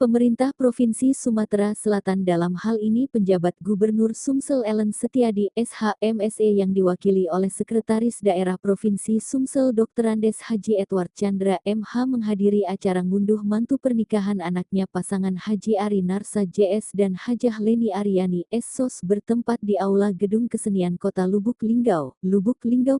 Pemerintah Provinsi Sumatera Selatan dalam hal ini penjabat Gubernur Sumsel Ellen Setiadi SHMSE yang diwakili oleh Sekretaris Daerah Provinsi Sumsel Dr. Andes Haji Edward Chandra MH menghadiri acara ngunduh mantu pernikahan anaknya pasangan Haji Ari Narsa JS dan Hajah Leni Aryani SSOS bertempat di Aula Gedung Kesenian Kota Lubuk Linggau,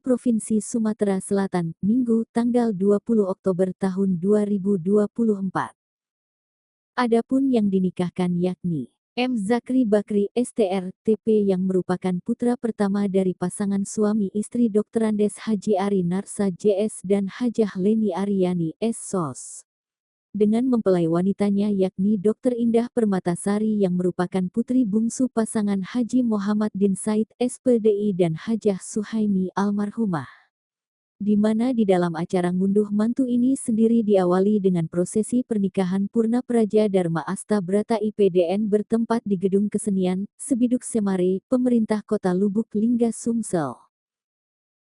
Provinsi Sumatera Selatan, Minggu, tanggal 20 Oktober tahun 2024. Adapun yang dinikahkan yakni M. Zakri Bakri STR, TP yang merupakan putra pertama dari pasangan suami istri Dr. Andes Haji Ari Narsa JS dan Hajah Leni Aryani SSOS. Dengan mempelai wanitanya yakni Dr. Indah Permatasari yang merupakan putri bungsu pasangan Haji Muhammad bin Said SPDI dan Hajah Suhaimi almarhumah. Di mana di dalam acara ngunduh mantu ini sendiri diawali dengan prosesi pernikahan Purna Praja Dharma Asta Brata IPDN bertempat di Gedung Kesenian, Sebiduk Semare, Pemerintah Kota Lubuk Lingga Sumsel.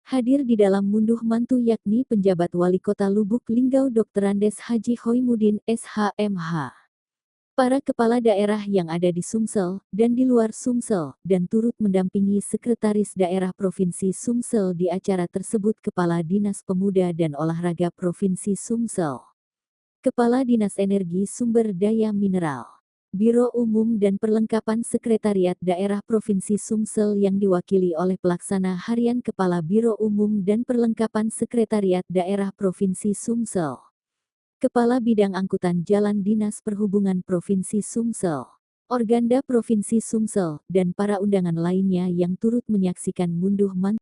Hadir di dalam ngunduh mantu yakni penjabat Wali Kota Lubuk Linggau Dr. Andes Haji Hoimudin SHMH. Para kepala daerah yang ada di Sumsel dan di luar Sumsel dan turut mendampingi Sekretaris Daerah Provinsi Sumsel di acara tersebut Kepala Dinas Pemuda dan Olahraga Provinsi Sumsel, Kepala Dinas Energi Sumber Daya Mineral, Biro Umum dan Perlengkapan Sekretariat Daerah Provinsi Sumsel yang diwakili oleh Pelaksana Harian Kepala Biro Umum dan Perlengkapan Sekretariat Daerah Provinsi Sumsel, Kepala Bidang Angkutan Jalan Dinas Perhubungan Provinsi Sumsel, Organda Provinsi Sumsel, dan para undangan lainnya yang turut menyaksikan ngunduh mantu.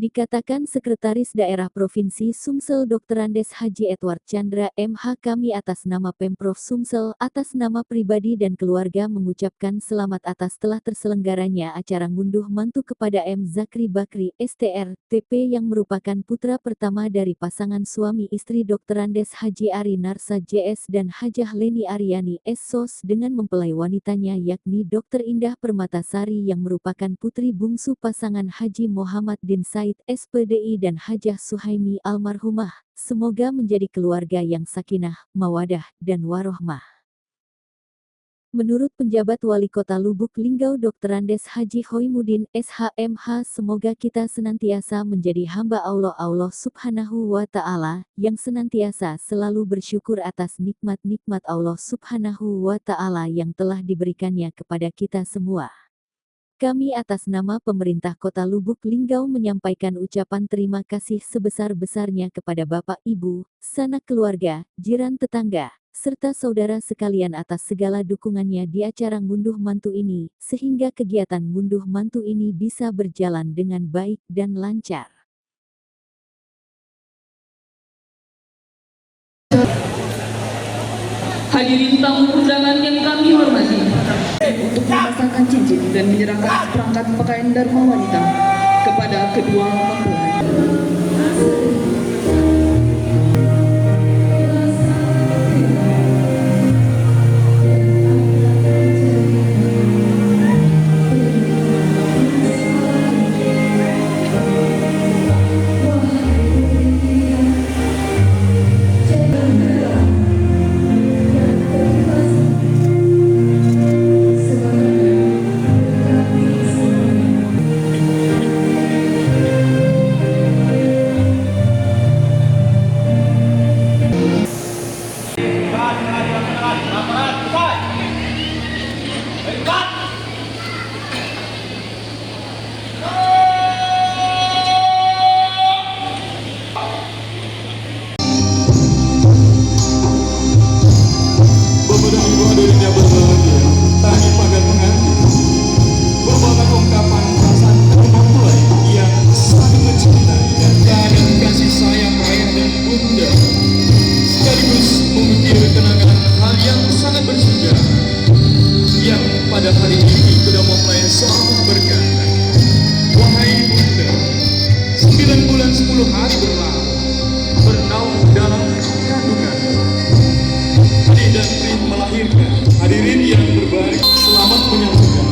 Dikatakan Sekretaris Daerah Provinsi Sumsel Dr. Andes Haji Edward Chandra MH kami atas nama Pemprov Sumsel, atas nama pribadi dan keluarga mengucapkan selamat atas telah terselenggaranya acara ngunduh mantu kepada M. Zakri Bakri STR, TP yang merupakan putra pertama dari pasangan suami istri Dr. Andes Haji Ari Narsa JS dan Hajah Leni Aryani SSOS dengan mempelai wanitanya yakni Dr. Indah Permatasari yang merupakan putri bungsu pasangan Haji Muhammad bin Said SPDI dan Hajah Suhaimi almarhumah, semoga menjadi keluarga yang sakinah, mawadah, dan warohmah. Menurut penjabat Wali Kota Lubuk Linggau Dr. Andes Haji Hoimudin SHMH semoga kita senantiasa menjadi hamba Allah Subhanahu wa Ta'ala, yang senantiasa selalu bersyukur atas nikmat-nikmat Allah Subhanahu wa Ta'ala yang telah diberikannya kepada kita semua. Kami atas nama pemerintah Kota Lubuk Linggau menyampaikan ucapan terima kasih sebesar-besarnya kepada Bapak Ibu, sanak keluarga, jiran tetangga, serta saudara sekalian atas segala dukungannya di acara ngunduh mantu ini, sehingga kegiatan ngunduh mantu ini bisa berjalan dengan baik dan lancar. Hadirin tamu undangan yang kami hormati, untuk memasangkan cincin dan menyerahkan seperangkat pakaian dharma wanita kepada kedua mempelai. Pada hari ini sudah memulai seorang berkata, wahai bunda, 9 bulan 10 hari berlalu, bernaung dalam kandungan. Hari dan Tri melahirkan. Hadirin yang berbahagia, selamat menyaksikan.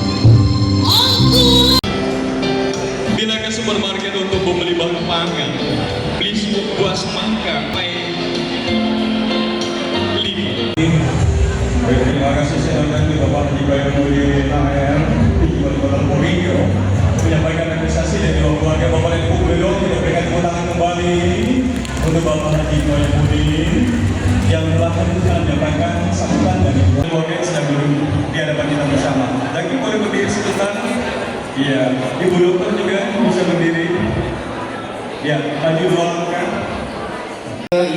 Bila ke supermarket untuk membeli bahan pangan, beli buah semangka, Iya, Ibu Dokter juga bisa berdiri. Ya, maju dua langkah.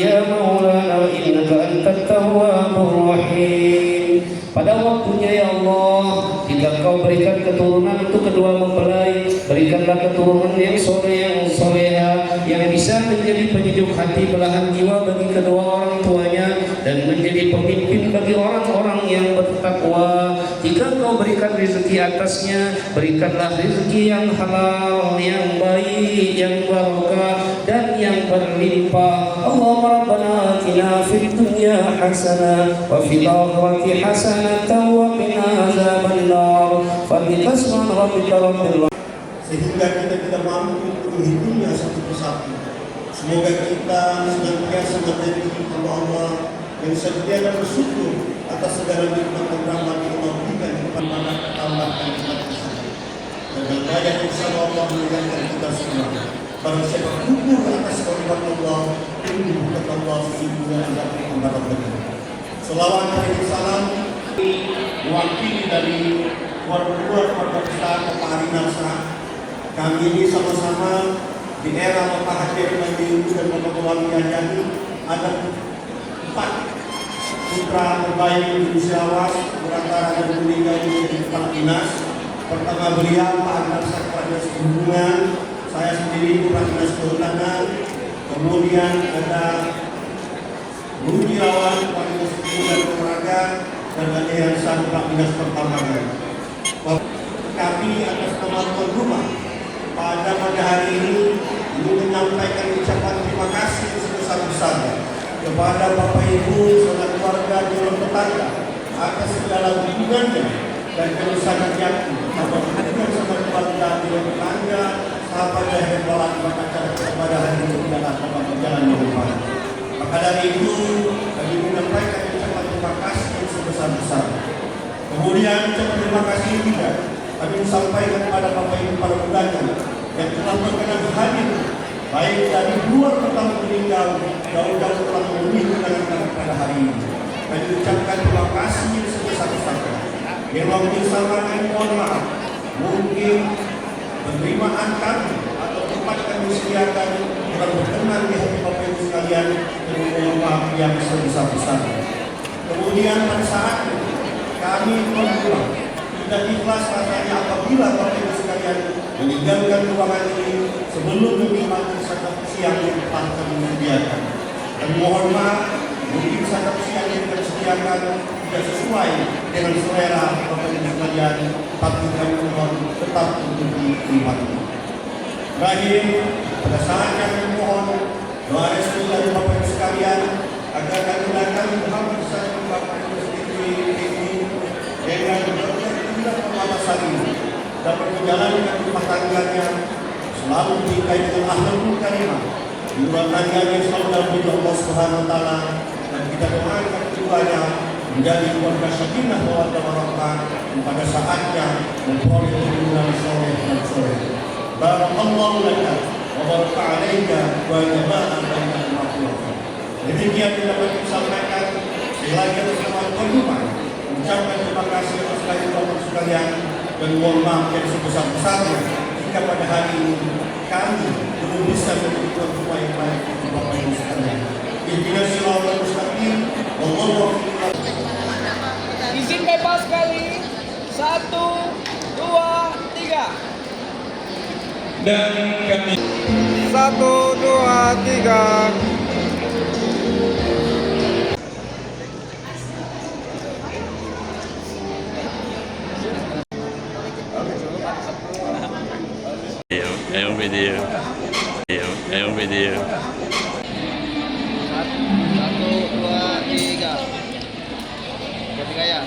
Ya Maulana innaka antat tawwabur rahim. Pada waktunya ya Allah, jika kau berikan keturunan untuk kedua mempelai, berikanlah keturunan yang soleh, yang soleha, yang bisa menjadi penyejuk hati, belahan jiwa bagi kedua orang tuanya, dan menjadi pemimpin bagi orang-orang yang bertakwa. Jika kau berikan rezeki atasnya, berikanlah rezeki yang halal, yang baik, yang barokah, dan yang berlimpah. Allahumma rabbana atina fid dunya hasanah wa fil akhirati hasanatan wa qina azabannar. Fadhil asman rabbika rabbil sehingga kita tidak mampu untuk menghitungnya satu persatu. Semoga kita senantiasa menjadi Allah yang setia dan bersyukur atas segala nikmat dan rahmat yang Allah berikan kepada tambahkan kita dengan banyak insya Allah mengingatkan kita semua. Barang siapa kumpul atas kalimat Allah, ini bukan Allah sehingga anda membalas berikan. Selawat dan salam mewakili dari keluarga besar Bapak Ari Narsa. Kami ini sama-sama di era Bapak Haji Mandi dan Bapak Wali Yajani ada 4 putra terbaik Indonesia Awas berantara dan meninggal di depan dinas. Pertama beliau Pak Ari Narsa kepada Perhubungan, saya sendiri Pak Dinas Kehutanan, kemudian ada Guru Jirawan Pak Dinas Perhubungan dan Olahraga, dan ada yang satu Pak Dinas Pertambangan. Kami atas nama tuan rumah pada hari ini menyampaikan ucapan terima kasih sebesar-besarnya kepada Bapak Ibu, saudara keluarga, jalan tetangga atas segala dukungannya dan kerusakan jati, apabila sama keluarga, jalan tetangga, sahabat dan hebalan acara kepada hari ini adalah dapat berjalan dengan baik. Maka dari itu kami menyampaikan ucapan terima kasih yang sebesar-besarnya. Kemudian ucapan terima kasih juga kami sampaikan kepada Bapak Ibu para undangan yang telah berkenan hadir, baik dari luar pertama meninggal, jauh-jauh telah memenuhi undangan kami pada hari ini. Kami ucapkan terima kasih yang sebesar-besarnya. Memang bersama kami mohon maaf, mungkin penerimaan kami atau tempat kami sediakan kurang berkenan di hati Bapak Ibu sekalian, dan mohon maaf yang sebesar-besarnya. Kemudian pada saat kami berdoa tidak ikhlas rasanya apabila Bapak Ibu sekalian meninggalkan ruangan ini sebelum menikmati santap siang yang telah kami sediakan. Dan mohon maaf, mungkin santap siang yang kami sediakan tidak sesuai dengan selera Bapak Ibu sekalian, tapi kami mohon tetap untuk dinikmati. Terakhir, pada saat kami mohon doa restu dari Bapak Ibu sekalian agar kami Muhammad sallallahu alaihi wasallam dengan tidak permasalahan ini dapat menjalankan rumah tangganya selalu dikaitkan dengan akhlakul karimah, di rumah tangganya selalu dalam ridho Allah Subhanahu wa taala, dan kita doakan keduanya menjadi keluarga sakinah mawaddah warahmah pada saatnya memperoleh keturunan soleh dan soleh. Barakallahu laka wa baraka alaika wa jama'a bainal maghfirah. Demikian yang dapat disampaikan. Sekali lagi bersama tuan-tuan ucapkan terima kasih atas sekali Bapak sekalian, dan mohon maaf yang sebesar-besarnya jika pada hari ini kami belum bisa menjadi tuan rumah yang baik untuk Bapak Ibu sekalian. Ihdinas siratal mustaqim, wallahu a'lam. Izin bebas sekali. 1, 2, 3. Dan kami 1, 2, 3. Video. 1, 2, 3. Bertiga ya.